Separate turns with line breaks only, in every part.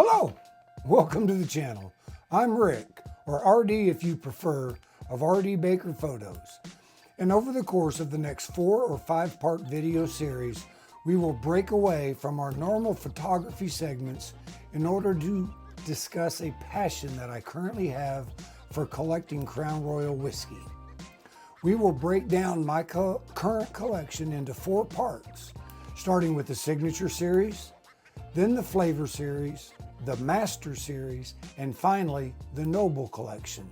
Hello, welcome to the channel. I'm Rick, or RD if you prefer, of RD Baker Photos. And over the course of the next 4 or 5 part video series, we will break away from our normal photography segments in order to discuss a passion that I currently have for collecting Crown Royal whiskey. We will break down my current collection into 4 parts, starting with the Signature Series, then the Flavor Series, the Master Series, and finally the Noble Collection.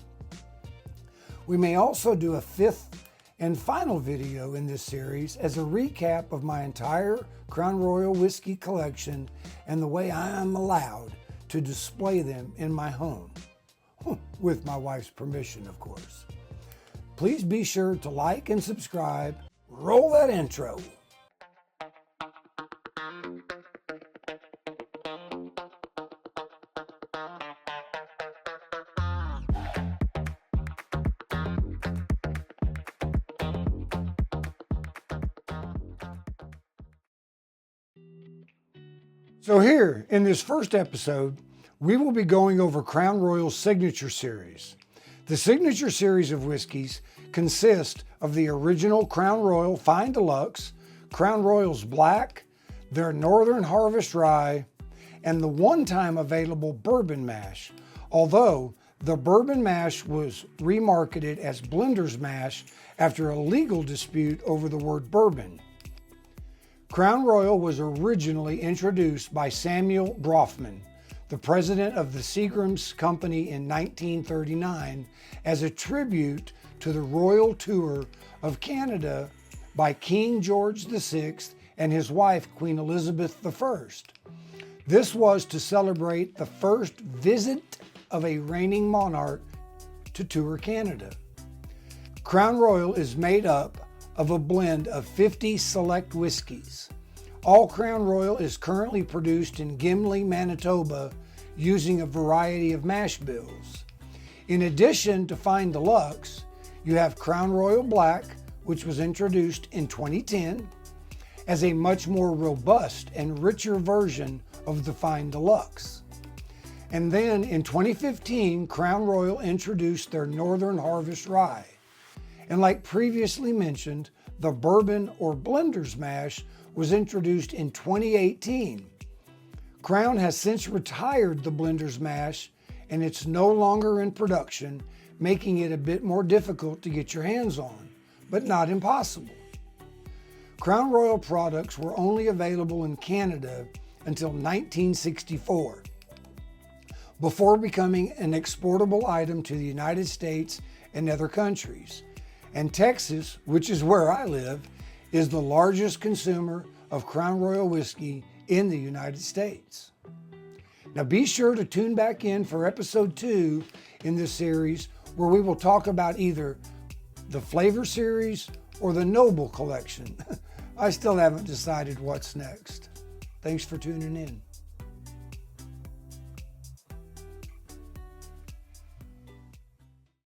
We may also do a 5th and final video in this series as a recap of my entire Crown Royal whiskey collection and the way I am allowed to display them in my home, with my wife's permission, of course. Please be sure to like and subscribe. Roll that intro. So here, in this first episode, we will be going over Crown Royal's Signature Series. The Signature Series of whiskeys consist of the original Crown Royal Fine Deluxe, Crown Royal's Black, their Northern Harvest Rye, and the one-time available Bourbon Mash, although the Bourbon Mash was remarketed as Blender's Mash after a legal dispute over the word bourbon. Crown Royal was originally introduced by Samuel Groffman, the president of the Seagram's Company in 1939, as a tribute to the royal tour of Canada by King George VI and his wife, Queen Elizabeth I. This was to celebrate the first visit of a reigning monarch to tour Canada. Crown Royal is made up of a blend of 50 select whiskeys. All Crown Royal is currently produced in Gimli, Manitoba, using a variety of mash bills. In addition to Fine Deluxe, you have Crown Royal Black, which was introduced in 2010 as a much more robust and richer version of the Fine Deluxe. And then in 2015, Crown Royal introduced their Northern Harvest Rye. And like previously mentioned, the Bourbon or Blender's Mash was introduced in 2018. Crown has since retired the Blender's Mash and it's no longer in production, making it a bit more difficult to get your hands on, but not impossible. Crown Royal products were only available in Canada until 1964, before becoming an exportable item to the United States and other countries. And Texas, which is where I live, is the largest consumer of Crown Royal whiskey in the United States. Now be sure to tune back in for episode 2 in this series, where we will talk about either the Flavor Series or the Noble Collection. I still haven't decided what's next. Thanks for tuning in.